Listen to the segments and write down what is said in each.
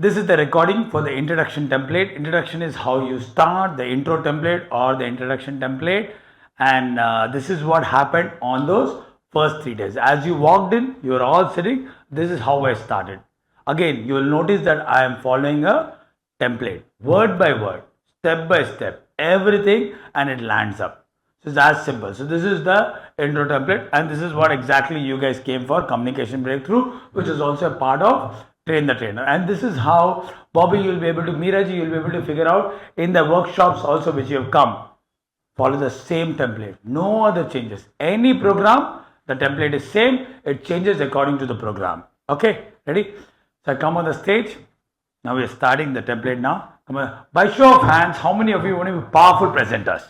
This is the recording for the introduction template. Introduction is how you start the intro template or the introduction template, and this is what happened on those first 3 days. As you walked in, you were all sitting. This is how I started. Again, you will notice that I am following a template, word by word, step by step, everything, and it lands up. So it's as simple. So this is the intro template, and this is what exactly you guys came for, communication breakthrough, which is also a part of train the trainer. And this is how, Bobby, you'll be able to, Meeraji, you'll be able to figure out in the workshops also which you have come. Follow the same template, no other changes. Any program, the template is same, it changes according to the program. Okay, ready? So I come on the stage. Now we are starting the template now. Come on. By show of hands, how many of you want to be powerful presenters?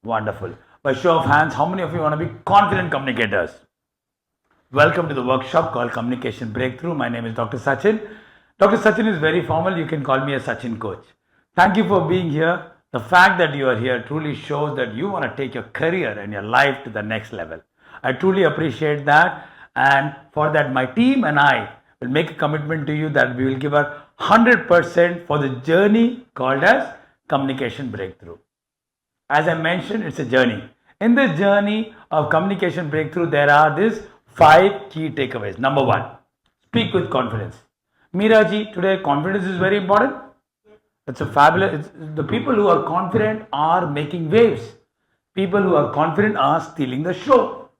Wonderful. By show of hands, how many of you want to be confident communicators? Welcome to the workshop called Communication Breakthrough. My name is Dr. Sachin. Dr. Sachin is very formal. You can call me a Sachin coach. Thank you for being here. The fact that you are here truly shows that you want to take your career and your life to the next level. I truly appreciate that. And for that, my team and I will make a commitment to you that we will give our 100% for the journey called as Communication Breakthrough. As I mentioned, it's a journey. In the journey of Communication Breakthrough, there are these 5 key takeaways. Number 1, speak with confidence. Meeraji, today confidence is very important. It's a fabulous, the people who are confident are making waves. People who are confident are stealing the show.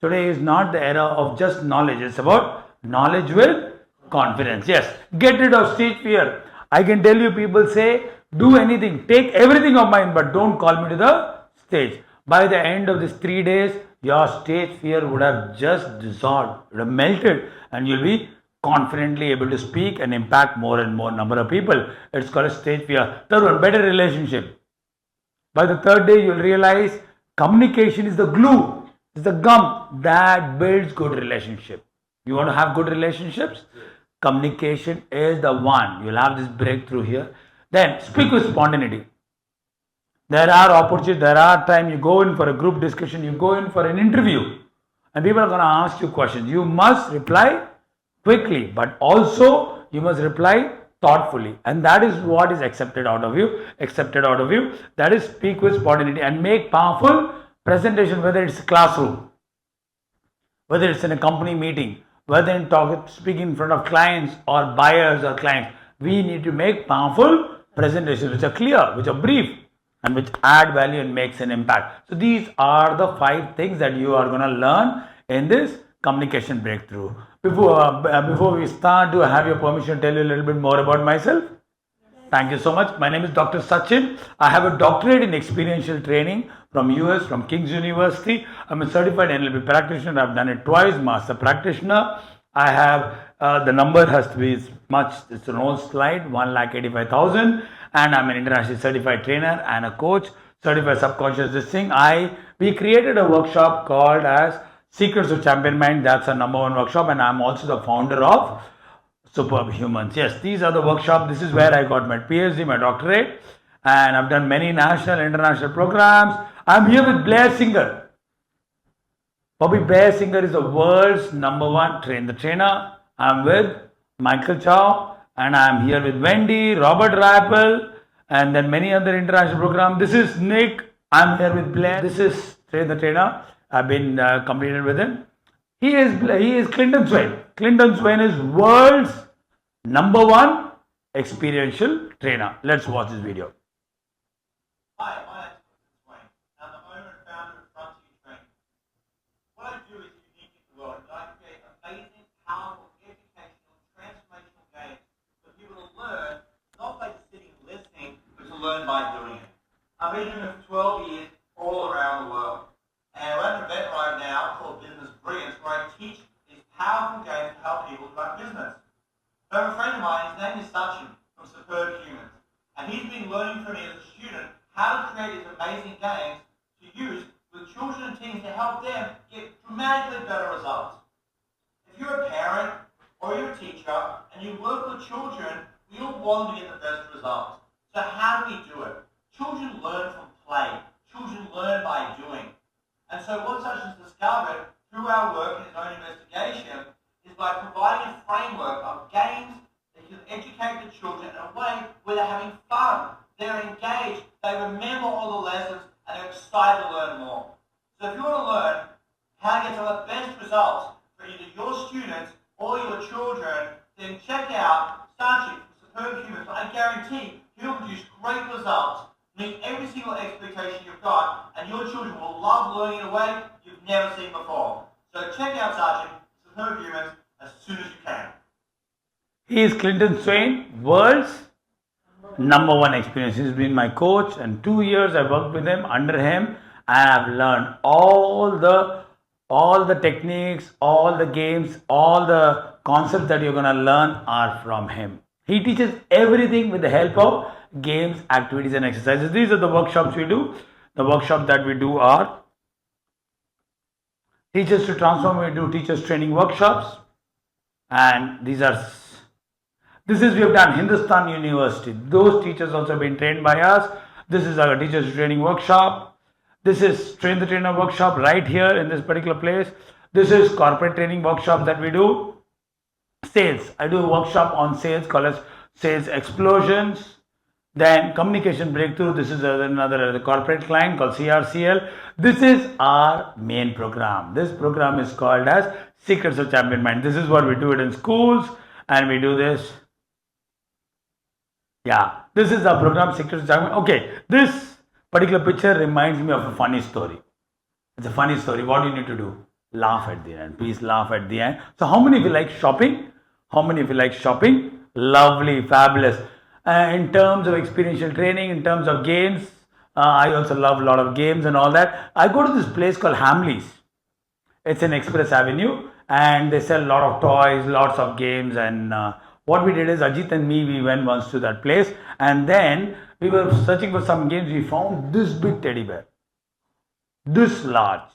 Today is not the era of just knowledge. It's about knowledge with confidence. Yes, get rid of stage fear. I can tell you, people say, do anything, take everything of mine, but don't call me to the stage. By the end of these 3 days, your stage fear would have just dissolved, would have melted, and you'll be confidently able to speak and impact more and more number of people. It's called a stage fear. Third one, better relationship. By the 3rd day, you'll realize communication is the glue, it's the gum that builds good relationship. You want to have good relationships? Communication is the one. You'll have this breakthrough here. Then speak with spontaneity. There are opportunities, there are times you go in for a group discussion, you go in for an interview, and people are going to ask you questions. You must reply quickly, but also you must reply thoughtfully, and that is what is accepted out of you. That is, speak with spontaneity and make powerful presentation, whether it's a classroom, whether it's in a company meeting, whether in speaking in front of clients or buyers or clients. We need to make powerful presentations which are clear, which are brief, and which add value and makes an impact. So these are the 5 things that you are going to learn in this communication breakthrough. Before we start, do I have your permission to tell you a little bit more about myself? Thank you so much. My name is Dr. Sachin. I have a doctorate in experiential training from US, from King's University. I'm a certified NLP practitioner. I've done it twice, master practitioner. I have, the number has to be much, it's an old slide, 1,85,000. And I'm an internationally certified trainer and a coach, certified subconscious this thing. We created a workshop called as Secrets of Champion Mind. That's our number 1 workshop. And I'm also the founder of SUPERBHUMANS. Yes, these are the workshops. This is where I got my PhD, my doctorate. And I've done many national, international programs. I'm here with Blair Singer. Bobby Blair Singer is the world's number 1 train the trainer. I'm with Michael Chow, and I'm here with Wendy, Robert Rappel, and then many other international programs. This is Nick. I'm here with Blair. This is Train the Trainer. I've been completed with him. He is Clinton Swain. Clinton Swain is world's number 1 experiential trainer. Let's watch this video. Hi, my name is Swain. I'm the owner and founder of Frontier Training. What I do is unique in the world, and I create amazing, powerful, educational, transformational games for people to learn, not by just sitting and listening, but to learn by doing it. I've been doing it for 12 years all around the world. And we're at an event right now called Business Brilliance, where I teach these powerful games to help people run business. I have a friend of mine, his name is Sachin from SUPERBHUMANS, and he's been learning from me as a student how to create these amazing games to use with children and teens to help them get dramatically better results. If you're a parent or you're a teacher and you work with children, we all want them to get the best results. So how do we do it? Children learn from play. Children learn by doing. And so what Sachin's discovered through our work in his own investigation is by providing a framework of games your children, then check out Sachin from SUPERBHUMANS. I guarantee he'll produce great results, meet every single expectation you've got, and your children will love learning in a way you've never seen before. So check out Sachin from SUPERBHUMANS as soon as you can. He is Clinton Swain, world's #1 experience. He's been my coach, and 2 years I worked with him, under him, and I've learned all the techniques, all the games, all the concepts that you're going to learn are from him. He teaches everything with the help of games, activities and exercises. These are the workshops we do. The workshops that we do are Teachers to Transform. We do teachers training workshops, and this is we have done Hindustan University. Those teachers also been trained by us. This is our teachers training workshop. This is Train the Trainer workshop right here in this particular place. This is corporate training workshop that we do. Sales. I do a workshop on sales called as Sales Explosions. Then Communication Breakthrough. This is another corporate client called CRCL. This is our main program. This program is called as Secrets of Champion Mind. This is what we do it in schools, and we do this. Yeah, this is our program, Secrets of Champion. Okay, this particular picture reminds me of a funny story. It's a funny story. What do you need to do? Laugh at the end. Please laugh at the end. So how many of you like shopping? How many of you like shopping? Lovely, fabulous. In terms of experiential training, in terms of games, I also love a lot of games and all that. I go to this place called Hamleys. It's in Express Avenue, and they sell a lot of toys, lots of games, and what we did is Ajit and me, we went once to that place, and then we were searching for some games. We found this big teddy bear, this large,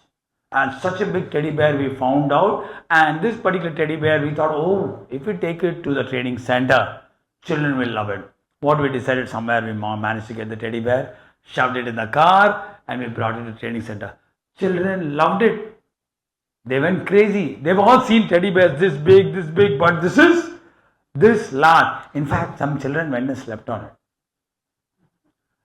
and such a big teddy bear we found out. And this particular teddy bear, we thought, oh, if we take it to the training center, children will love it. What we decided, somewhere we managed to get the teddy bear, shoved it in the car, and we brought it to the training center. Children loved it. They went crazy. They've all seen teddy bears this big, but this is this large. In fact, some children went and slept on it.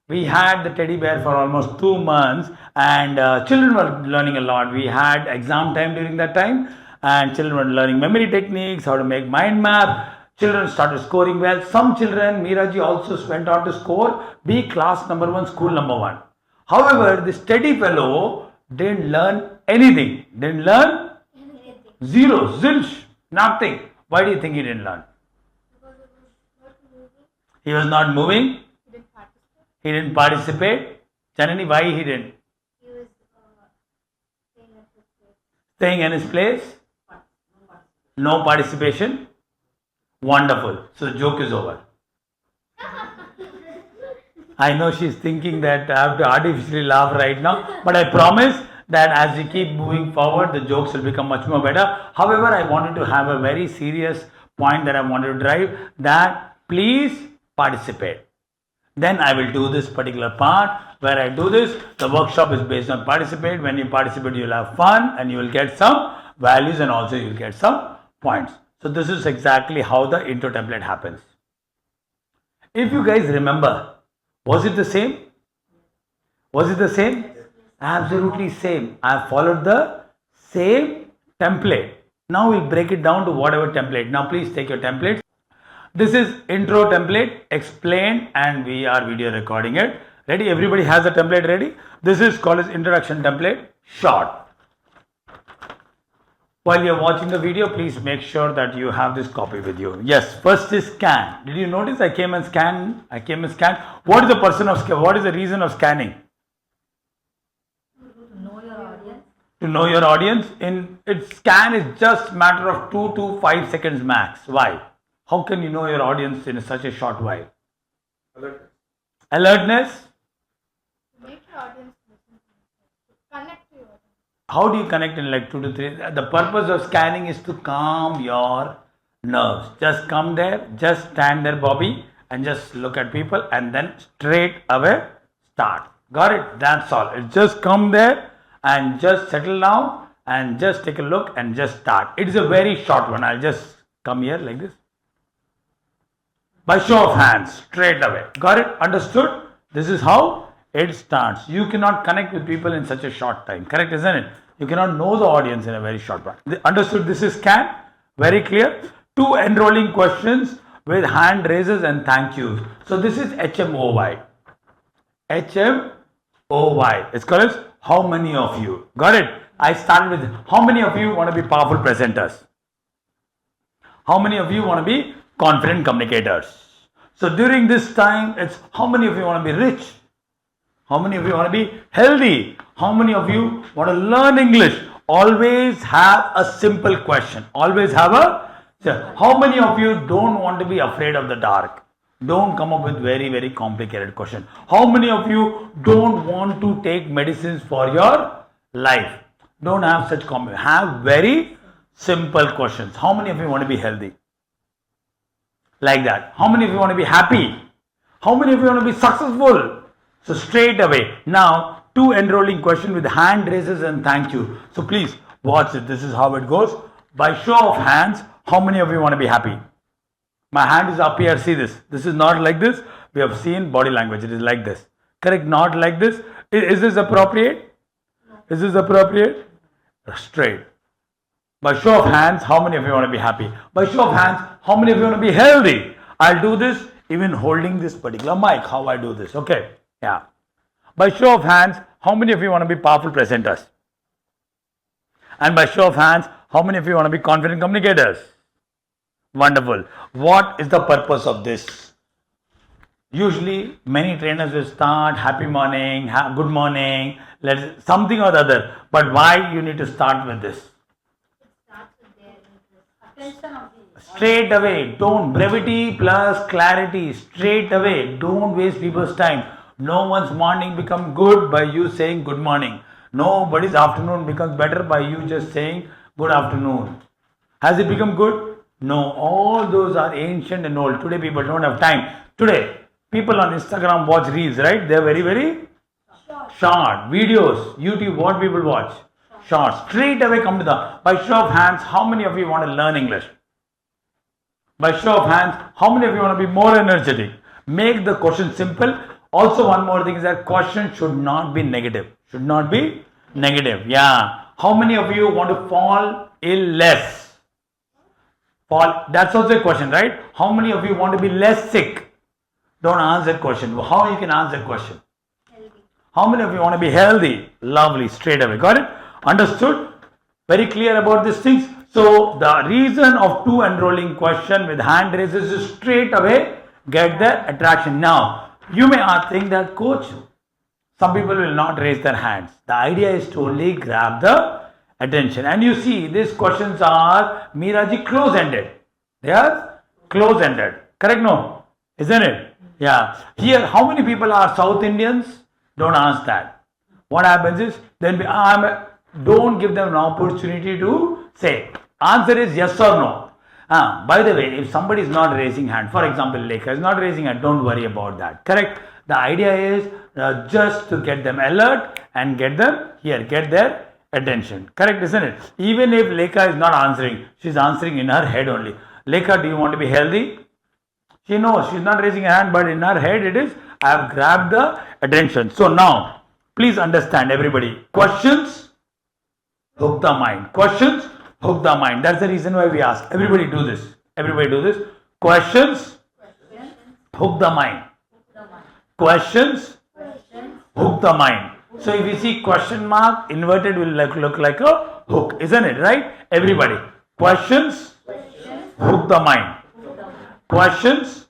We had the teddy bear for almost 2 months, and children were learning a lot. We had exam time during that time, and children were learning memory techniques, how to make mind map. Children started scoring well. Some children, Meeraji, also went on to score, be class #1, school #1. However, this teddy fellow didn't learn anything. Didn't learn zero, zilch, nothing. Why do you think he didn't learn? He was not moving. He didn't participate. Janani, why he didn't? He was Staying in his place. No participation. Wonderful. So the joke is over. I know she's thinking that I have to artificially laugh right now, but I promise that as we keep moving forward, the jokes will become much more better. However, I wanted to have a very serious point that I wanted to drive, that please participate. Then I will do this particular part where I do this. The workshop is based on participate. When you participate, you will have fun and you will get some values, and also you will get some points. So this is exactly how the intro template happens. If you guys remember, was it the same? Was it the same? Absolutely same. I have followed the same template. Now we'll break it down to whatever template. Now please take your template. This is intro template explained, and we are video recording it. Ready? Everybody has a template ready? This is called as introduction template short. While you are watching the video, please make sure that you have this copy with you. Yes, first is scan. Did you notice I came and scanned? What is the person of scan? What is the reason of scanning? to know your audience. To know your audience. Scan is just matter of 2 to 5 seconds max. Why? How can you know your audience in such a short while? Alertness. To make your audience listen to you. To connect to your audience. How do you connect in like 2 to 3? The purpose of scanning is to calm your nerves. Just come there, just stand there, Bobby, and just look at people, and then straight away start. Got it? That's all. It's just come there and just settle down and just take a look and just start. It is a very short one. I'll just come here like this. By show of hands, straight away. Got it? Understood? This is how it starts. You cannot connect with people in such a short time. Correct, isn't it? You cannot know the audience in a very short time. Understood? This is scan. Very clear. 2 enrolling questions with hand raises and thank yous. So this is HMOY. HMOY. It's called as how many of you. Got it? I started with how many of you want to be powerful presenters? How many of you want to be confident communicators? So during this time, it's how many of you want to be rich? How many of you want to be healthy? How many of you want to learn English? Always have a simple question. Always have how many of you don't want to be afraid of the dark? Don't come up with very complicated question. How many of you don't want to take medicines for your life? Don't have such have very simple questions. How many of you want to be healthy? Like that. How many of you want to be happy? How many of you want to be successful? So straight away. Now 2 enrolling questions with hand raises and thank you. So please watch it. This is how it goes. By show of hands, how many of you want to be happy? My hand is up here. See this. This is not like this. We have seen body language. It is like this. Correct? Not like this. Is this appropriate? Is this appropriate? Straight. By show of hands, how many of you want to be happy? By show of hands, how many of you want to be healthy? I'll do this even holding this particular mic. How I do this. Okay. Yeah. By show of hands, how many of you want to be powerful presenters? And by show of hands, how many of you want to be confident communicators? Wonderful. What is the purpose of this? Usually, many trainers will start happy morning, good morning, something or the other. But why you need to start with this? It starts with their interest. Attention of the Straight away. Don't. Brevity plus clarity. Straight away. Don't waste people's time. No one's morning becomes good by you saying good morning. Nobody's afternoon becomes better by you just saying good afternoon. Has it become good? No. All those are ancient and old. Today people don't have time. Today people on Instagram watch reels, right? They're very short videos. YouTube, what people watch? Short. Straight away come to the, by show of hands, how many of you want to learn English? By show of hands, how many of you want to be more energetic? Make the question simple. Also, one more thing is that question should not be negative. Should not be negative. Yeah. How many of you want to fall ill less? That's also a question, right? How many of you want to be less sick? Don't answer that question. How you can answer that question? healthy. How many of you want to be healthy? Lovely. Straight away. Got it? Understood? Very clear about these things. So the reason of 2 enrolling question with hand raises is straight away get the attraction. Now, you may think that coach, some people will not raise their hands. The idea is to only grab the attention. And you see, these questions are, Meeraji, close-ended. They are close-ended. Correct? No? Isn't it? Yeah. Here, how many people are South Indians? Don't ask that. What happens is, then don't give them an opportunity to say. Answer is yes or no. By the way, if somebody is not raising hand, for example, Lekha is not raising hand, don't worry about that. Correct? The idea is just to get them alert and get them here, get their attention. Correct, isn't it? Even if Lekha is not answering, she's answering in her head only. Lekha, do you want to be healthy? She knows, she's not raising a hand, but in her head it is, I have grabbed the attention. So now, please understand everybody. Questions, hook the mind. Questions, hook the mind. That's the reason why we ask. Everybody do this. Everybody do this. Questions, hook the mind. Questions, hook the mind. So if you see question mark, inverted will look like a hook. Isn't it? Right? Everybody. Questions, hook the mind. Questions,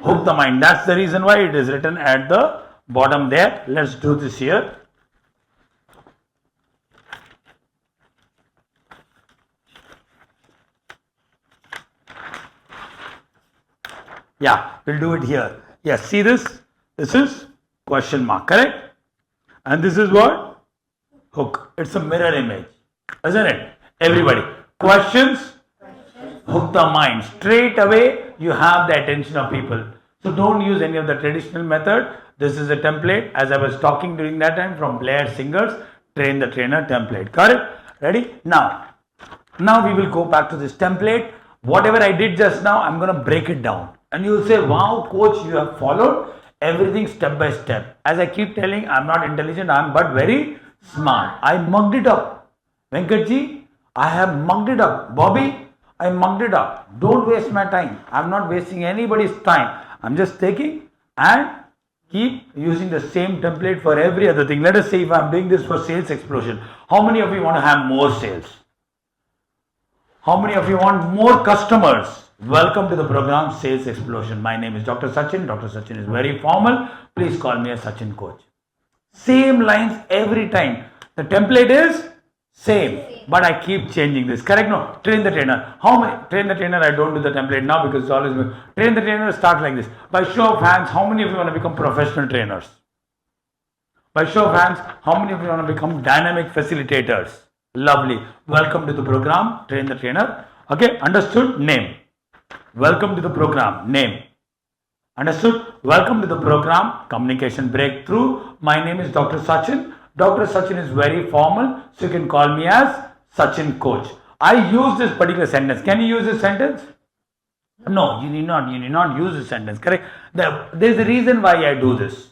hook the mind. That's the reason why it is written at the bottom there. Let's do this here. Yeah, we'll do it here. Yes, see this? This is question mark, correct? And this is what? Hook. It's a mirror image, isn't it? Everybody. Questions? Hook the mind. Straight away, you have the attention of people. So don't use any of the traditional method. This is a template, as I was talking during that time, from Blair Singer's Train the Trainer template. Correct? Ready? Now we will go back to this template. Whatever I did just now, I'm going to break it down. And you will say, wow, coach, you have followed everything step by step. As I keep telling, I'm not intelligent, I'm but very smart. I mugged it up. Venkatji, I have mugged it up. Bobby, I mugged it up. Don't waste my time. I'm not wasting anybody's time. I'm just taking and keep using the same template for every other thing. Let us say if I'm doing this for sales explosion, how many of you want to have more sales? How many of you want more customers? Welcome to the program Sales Explosion. My name is Dr. Sachin. Dr. Sachin is very formal. Please call me a Sachin coach. Same lines every time. The template is same, but I keep changing this. Correct? No. Train the trainer. How many? Train the trainer. I don't do the template now because it's always train the trainer. Start like this. By show of hands, how many of you want to become professional trainers? By show of hands, how many of you want to become dynamic facilitators? Lovely. Welcome to the program. Train the trainer. Okay. Understood? Name. Welcome to the program. Name. Understood? Welcome to the program Communication Breakthrough. My name is Dr. Sachin. Dr. Sachin is very formal, so you can call me as Sachin Coach. I use this particular sentence. Can you use this sentence? No, you need not. You need not use this sentence. Correct? There's a reason why I do this.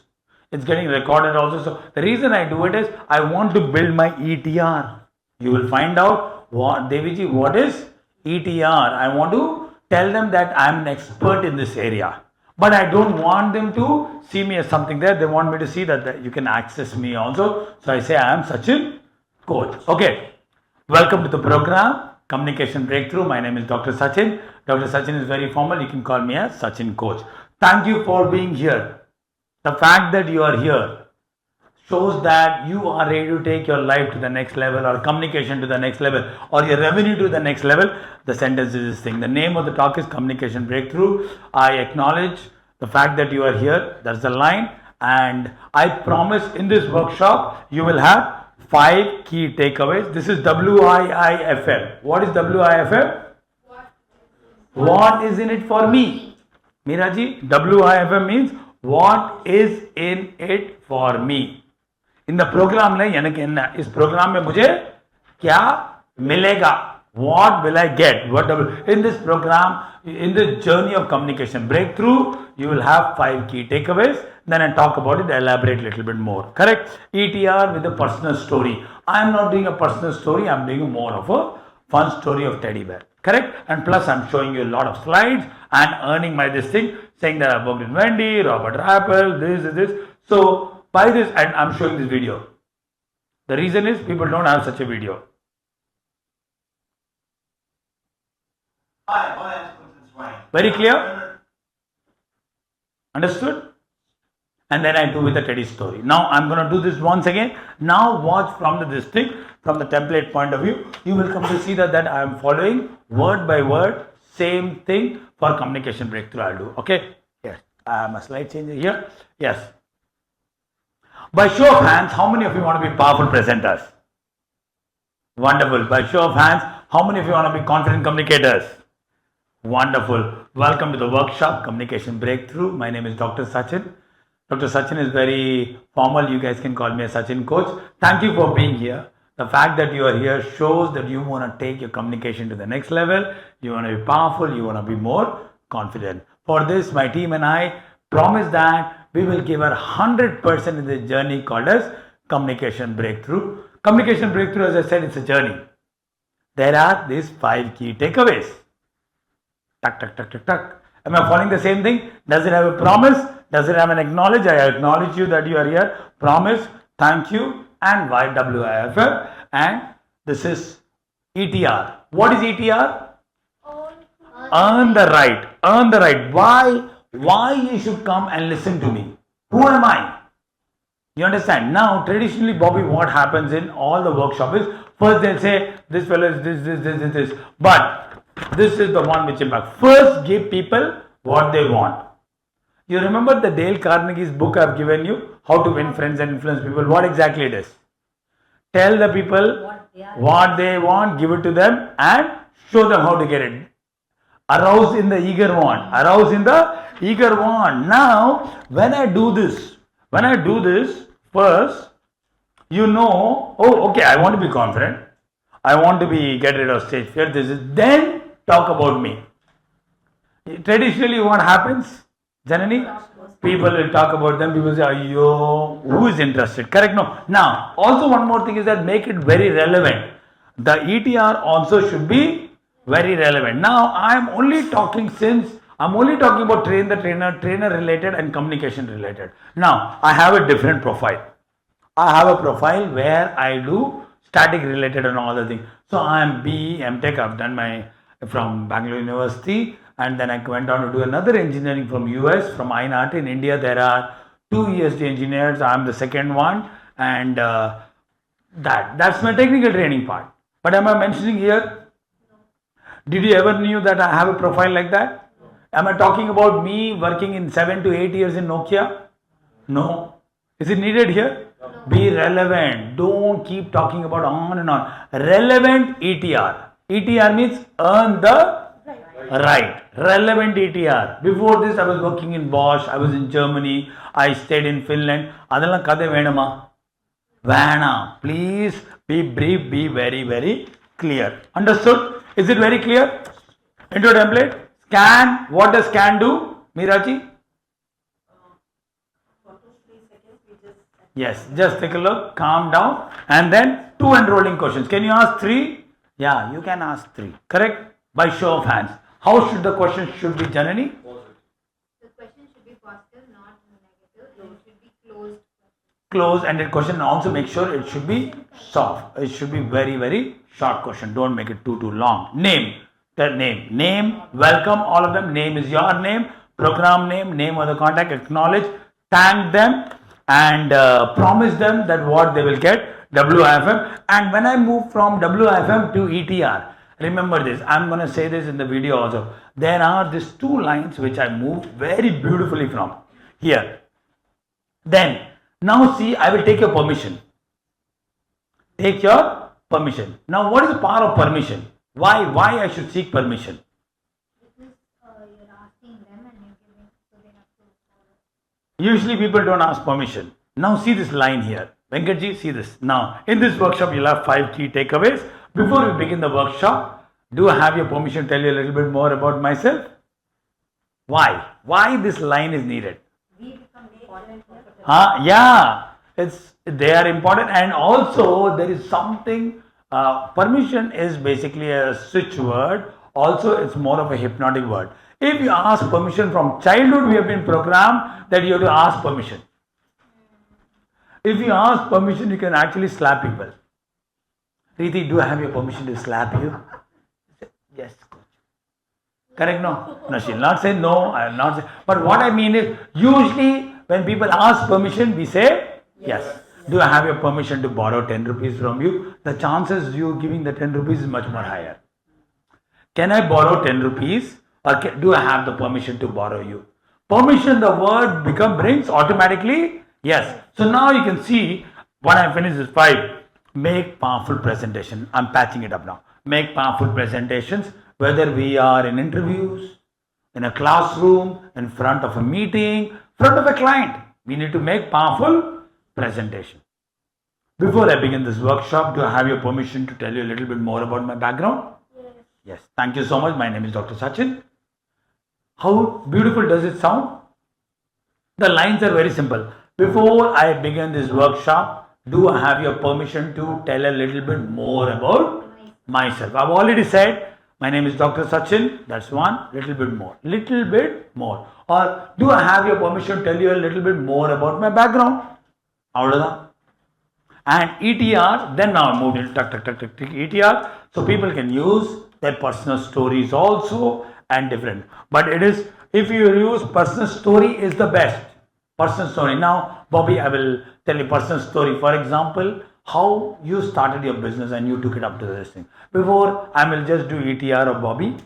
It's getting recorded also. So the reason I do it is I want to build my ETR. You will find out what Deviji, what is ETR. I want to tell them that I'm an expert in this area. But I don't want them to see me as something there. They want me to see that you can access me also. So I say I am Sachin Coach. Okay. Welcome to the program Communication Breakthrough. My name is Dr. Sachin. Dr. Sachin is very formal. You can call me as Sachin Coach. Thank you for being here. The fact that you are here shows that you are ready to take your life to the next level, or communication to the next level, or your revenue to the next level. The sentence is this thing. The name of the talk is Communication Breakthrough. I acknowledge the fact that you are here. That's the line. And I promise in this workshop, you will have 5 key takeaways. This is WIIFM. What is WIIFM? What is in it for me? Miraji, WIIFM means what is in it for me. In the program में यानी कि इस program में मुझे क्या मिलेगा? What will I get? In this program, in the journey of communication breakthrough, you will have 5 key takeaways. Then I talk about it, elaborate a little bit more. Correct? ETR with a personal story. I am not doing a personal story. I am doing more of a fun story of teddy bear. Correct? And plus, I am showing you a lot of slides and earning my this thing, saying that I worked in Wendy, Robert Rappel, this. So by this, and I'm showing this video. The reason is people don't have such a video. Hi, my name is Quentin Swain. Very clear? Understood? And then I do with the Teddy story. Now I'm going to do this once again. Now watch from this thing, from the template point of view. You will come to see that I am following word by word, same thing for communication breakthrough I'll do. Okay? Yes. I am a slide changer here. Yes. By show of hands, how many of you want to be powerful presenters? Wonderful. By show of hands, how many of you want to be confident communicators? Wonderful. Welcome to the workshop, Communication Breakthrough. My name is Dr. Sachin. Dr. Sachin is very formal. You guys can call me a Sachin Coach. Thank you for being here. The fact that you are here shows that you want to take your communication to the next level. You want to be powerful. You want to be more confident. For this, my team and I promise that we will give our 100% in the journey called as Communication Breakthrough. Communication Breakthrough, as I said, it's a journey. There are these 5 key takeaways. Tuck, tuck, tuck, tuck, tuck. Am I following the same thing? Does it have a promise? Does it have an acknowledge? I acknowledge you that you are here. Promise, thank you, and YWIFM. And this is ETR. What is ETR? Earn the right. Earn the right. Why you should come and listen to me? Who am I? You understand? Now, traditionally, Bobby, what happens in all the workshop is, first they'll say, this fellow is this. But this is the one which impacts. First, give people what they want. You remember the Dale Carnegie's book I've given you, How to Win Friends and Influence People. What exactly it is? Tell the people what they want, give it to them, and show them how to get it. Arouse in the eager one. Arouse in the eager one. Now, when I do this, first, you know, oh, okay, I want to be confident. I want to get rid of stage fear. Then talk about me. Traditionally, what happens? Janani, people will talk about them. People say, yo, who is interested? Correct? No. Now, also one more thing is that make it very relevant. The ETR also should be Very relevant. Now I'm only talking about trainer related and communication related. Now I have a different profile. I have a profile where I do static related and all the things. So I'm BE MTech. I've done my from Bangalore University, and then I went on to do another engineering from US from INAT. In India there are two ESD engineers. I'm the second one, and that's my technical training part. But am I mentioning here? Did you ever knew that I have a profile like that? Am I talking about me working in 7 to 8 years in Nokia? No. Is it needed here? Be relevant. Don't keep talking about on and on. Relevant ETR. ETR means earn the right. Relevant ETR. Before this, I was working in Bosch. I was in Germany. I stayed in Finland. Adella kade venama. Vana. Please be brief. Be very, very clear. Understood? Is it very clear? Intro template. Scan. What does scan do? Miraji? Yes, just take a look, calm down, and then 2 enrolling questions. Can you ask 3? Yeah, you can ask 3. Correct? By show of hands. How should the question should be, Janani? The question should be positive, not negative. It should be closed. Close ended question. Also make sure it should be soft. It should be very, very short question. Don't make it too long. Name. The name, welcome, all of them. Name is your name, program name of the contact, acknowledge, thank them, and promise them that what they will get, WIFM. And when I move from WIFM to ETR, remember this, I'm going to say this in the video also. There are these 2 lines which I moved very beautifully from here. Then, now see, I will take your permission. Take your permission. Now, what is the power of permission? Why I should seek permission? Because you're asking them and you're giving, so they have to follow. Usually people don't ask permission. Now see this line here. Venkatji, see this. Now, in this workshop, you'll have 5 key takeaways. Before we begin the workshop, do I have your permission to tell you a little bit more about myself? Why? Why this line is needed? We become important. Yeah, they are important, and also there is something. Permission is basically a switch word. Also, it's more of a hypnotic word. If you ask permission from childhood, we have been programmed that you have to ask permission. If you ask permission, you can actually slap people. Preeti, do I have your permission to slap you? Yes, coach. Correct? No, she'll not say no. I will not say. But what I mean is, usually when people ask permission, we say yes. Do I have your permission to borrow 10 rupees from you? The chances you giving the 10 rupees is much more higher. Can I borrow 10 rupees? Or do I have the permission to borrow you? Permission, the word brings automatically yes. So now you can see when I finish this 5, make powerful presentation. I'm patching it up now. Make powerful presentations, whether we are in interviews, in a classroom, in front of a meeting, front of a client. We need to make powerful presentation. Before I begin this workshop, do I have your permission to tell you a little bit more about my background? Yes. Thank you so much. My name is Dr. Sachin. How beautiful does it sound? The lines are very simple. Before I begin this workshop, do I have your permission to tell a little bit more about myself? I've already said my name is Dr. Sachin. That's one. Little bit more. Little bit more. Or do I have your permission to tell you a little bit more about my background? And ETR, then now I moved into ETR, so people can use their personal stories also and different. But it is, if you use personal story is the best. Personal story. Now, Bobby, I will tell you personal story. For example, how you started your business and you took it up to this thing. Before, I will just do ETR of Bobby,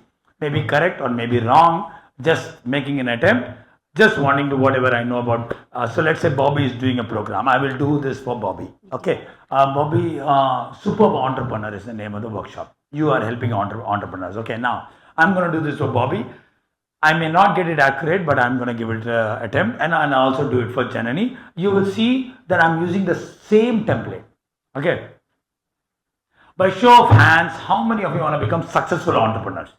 maybe correct or maybe wrong, just making an attempt. Just wanting to whatever I know about. So let's say Bobby is doing a program. I will do this for Bobby. Okay. Bobby, Superb Entrepreneur is the name of the workshop. You are helping entrepreneurs. Okay. Now, I'm going to do this for Bobby. I may not get it accurate, but I'm going to give it an attempt. And I'll also do it for Janani. You will see that I'm using the same template. Okay. By show of hands, how many of you want to become successful entrepreneurs?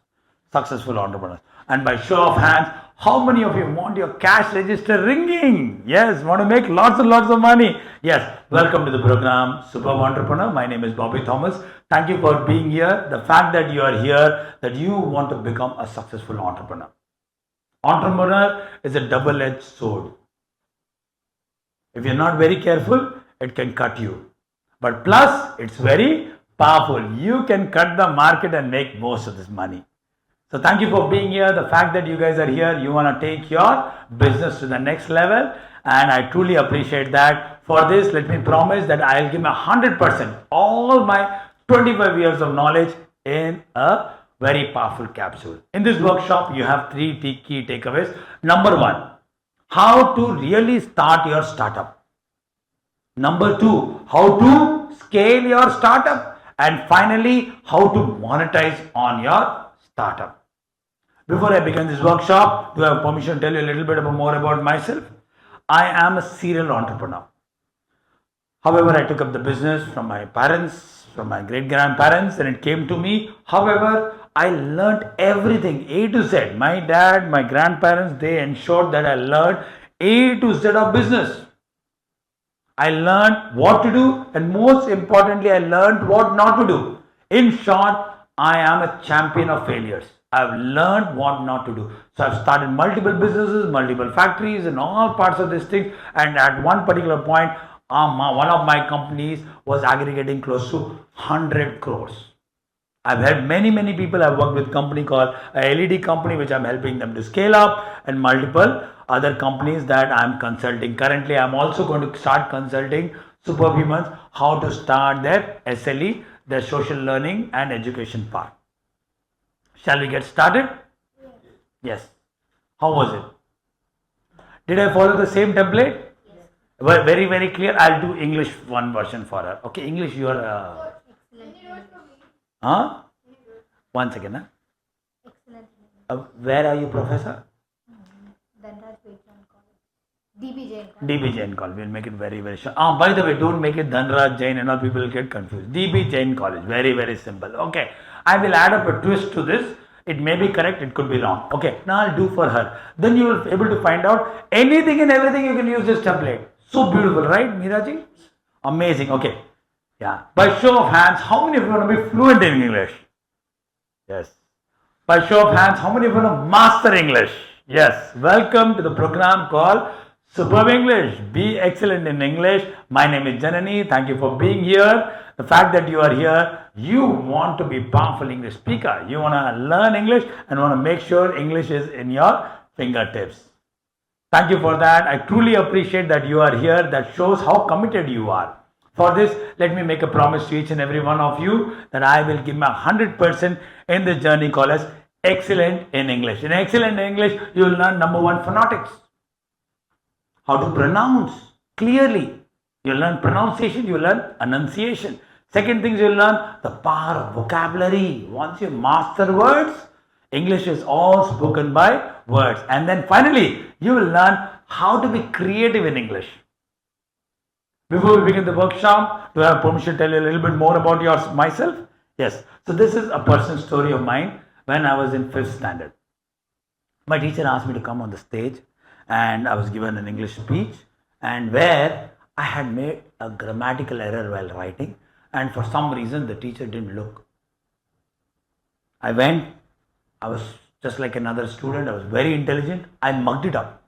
Successful entrepreneurs. And by show of hands, How many of you want your cash register ringing? Yes, want to make lots and lots of money. Yes, welcome to the program, Superb Entrepreneur. My name is Bobby Thomas. Thank you for being here. The fact that you are here, that you want to become a successful entrepreneur. Entrepreneur is a double-edged sword. If you're not very careful, it can cut you. But plus, it's very powerful. You can cut the market and make most of this money. So thank you for being here. The fact that you guys are here, you want to take your business to the next level, and I truly appreciate that. For this, let me promise that I'll give my 100%, all my 25 years of knowledge in a very powerful capsule. In this workshop, you have three key takeaways. Number one, how to really start your startup. Number two, how to scale your startup. And finally, how to monetize on your startup. Before I begin this workshop, do I have permission to tell you a little bit more about myself? I am a serial entrepreneur. However, I took up the business from my parents, from my great-grandparents, and it came to me. However, I learned everything A to Z. My dad, my grandparents, they ensured that I learned A to Z of business. I learned what to do, and most importantly, I learned what not to do. In short, I am a champion of failures. I've learned what not to do. So I've started multiple businesses, multiple factories, and all parts of this thing. And at one particular point, one of my companies was aggregating close to 100 crores. I've had many people. I've worked with a company called a LED company, which I'm helping them to scale up, and multiple other companies that I'm consulting. Currently, I'm also going to start consulting Superbhumans how to start their SLE, their social learning and education part. Shall we get started? Yes. How was it? Did I follow the same template? Yes. Very clear. I'll do English one version for her. Okay, English you are. Huh? One second. Huh? Excellent. Where are you, Professor? DB Jain. DB Jain College. We'll make it very short. By the way, don't make it Dhanraj Jain and all, people will get confused. DB Jain College. Very simple. Okay. I will add up a twist to this. It may be correct, it could be wrong. Okay. Now I'll do for her. Then you will be able to find out anything and everything. You can use this template. So beautiful, right, Meeraji? Amazing. Okay. Yeah. By show of hands, how many of you want to be fluent in English? Yes. By show of hands, how many of you want to master English? Yes. Welcome to the program called Superb English. Be excellent in English. My name is Janani. Thank you for being here. The fact that you are here, you want to be powerful English speaker. You want to learn English and want to make sure English is in your fingertips. Thank you for that. I truly appreciate that you are here. That shows how committed you are. For this, let me make a promise to each and every one of you that I will give my 100% in this journey called as excellent in English. In excellent in English, you will learn number one, phonetics. How to pronounce clearly. You learn pronunciation, you learn enunciation. Second thing, you learn the power of vocabulary. Once you master words, English is all spoken by words. And then finally, you will learn how to be creative in English. Before we begin the workshop, do I have permission to tell you a little bit more about myself? Yes. So this is a personal story of mine when I was in 5th standard. My teacher asked me to come on the stage, and I was given an English speech, and where I had made a grammatical error while writing, and for some reason the teacher didn't look. I went, I was just like another student, I was very intelligent, I mugged it up.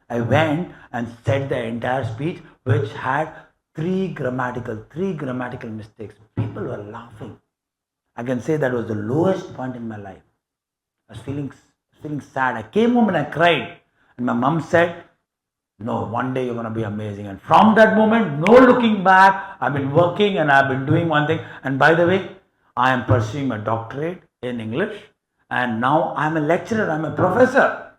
I went and said the entire speech, which had three grammatical mistakes. People were laughing. I can say that was the lowest point in my life. I was feeling sad. I came home and I cried. And my mom said, no, one day you're going to be amazing. And from that moment, no looking back, I've been working and I've been doing one thing. And by the way, I am pursuing a doctorate in English. And now I'm a lecturer, I'm a professor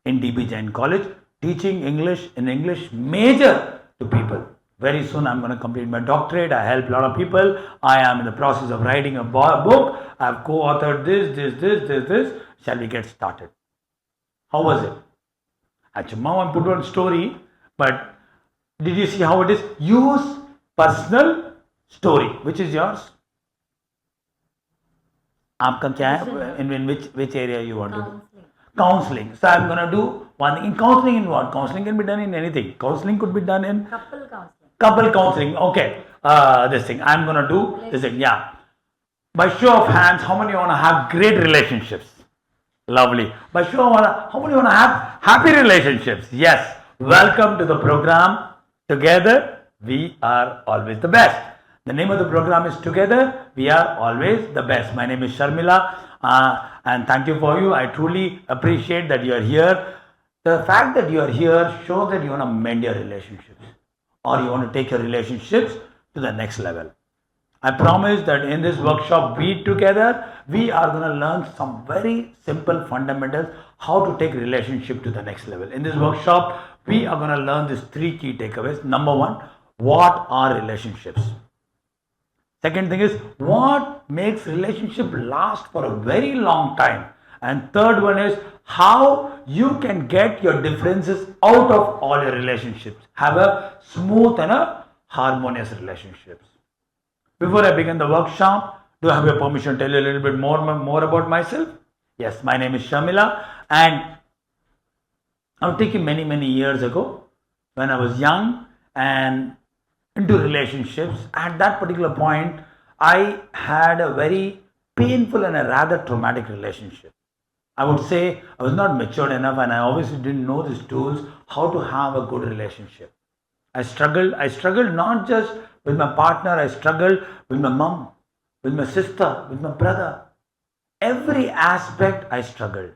in DB Jain College, teaching English in English major to people. Very soon I'm going to complete my doctorate. I help a lot of people. I am in the process of writing a book. I've co-authored this. Shall we get started? How was it? Actually, now I put one story, but did you see how it is? Use personal story. Which is yours? आपका क्या है? In which area you want to do? Counseling. So I'm gonna do one thing. In counseling, in what? Counseling can be done in anything. Counseling could be done in Couple counseling. couple counseling. Okay. This thing. I'm gonna do this thing. Yeah. By show of hands, how many wanna have great relationships? Lovely. By show of hands, how many wanna have happy relationships? Yes. Welcome to the program. Together, we are always the best. The name of the program is Together, we are always the best. My name is Sharmila, and thank you for you. I truly appreciate that you are here. The fact that you are here shows that you want to mend your relationships, or you want to take your relationships to the next level. I promise that in this workshop, we together, we are going to learn some very simple fundamentals how to take relationship to the next level. In this workshop, we are going to learn these 3 key takeaways. Number 1, what are relationships? Second thing is, what makes relationship last for a very long time? And third one is, how you can get your differences out of all your relationships. Have a smooth and a harmonious relationships. Before I begin the workshop, do I have your permission to tell you a little bit more about myself? Yes, my name is Sharmila, and I've taken many years ago when I was young and into relationships. At that particular point, I had a very painful and a rather traumatic relationship. I would say I was not matured enough, and I obviously didn't know these tools how to have a good relationship. I struggled not just with my partner, I struggled with my mom, with my sister, with my brother. Every aspect I struggled.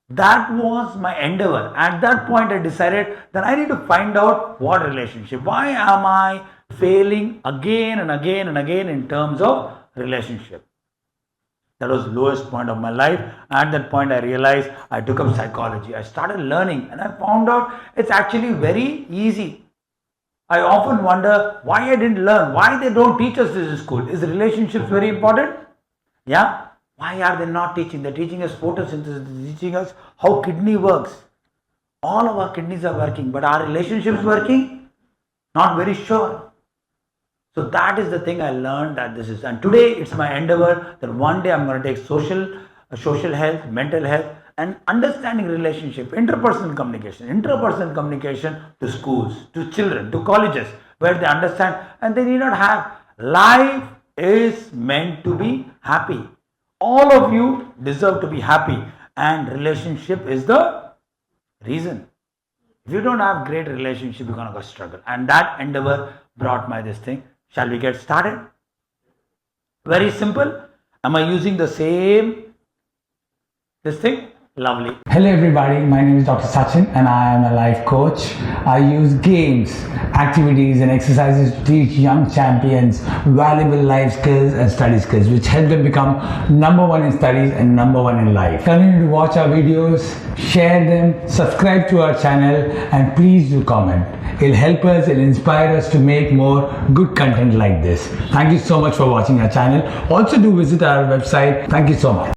That was my endeavor. At that point, I decided that I need to find out what relationship. Why am I failing again and again and again in terms of relationship? That was the lowest point of my life. At that point, I realized I took up psychology. I started learning, and I found out it's actually very easy. I often wonder why I didn't learn, why they don't teach us this in school. Is relationships very important? Yeah. Why are they not teaching? They're teaching us photosynthesis, they're teaching us how kidney works. All of our kidneys are working, but are relationships working? Not very sure. So that is the thing I learned that this is. And today it's my endeavor that one day I'm going to take social health, mental health, and understanding relationship, interpersonal communication to schools, to children, to colleges, where they understand and they need not have. Life is meant to be happy. All of you deserve to be happy, and relationship is the reason. If you don't have great relationship, you're going to go struggle. And that endeavor brought my this thing. Shall we get started? Very simple. Am I using the same this thing? Lovely. Hello everybody, my name is Dr. Sachin and I am a life coach. I use games, activities and exercises to teach young champions valuable life skills and study skills which help them become number 1 in studies and number 1 in life. Continue to watch our videos, share them, subscribe to our channel, and please do comment. It'll help us, it'll inspire us to make more good content like this. Thank you so much for watching our channel. Also do visit our website. Thank you so much.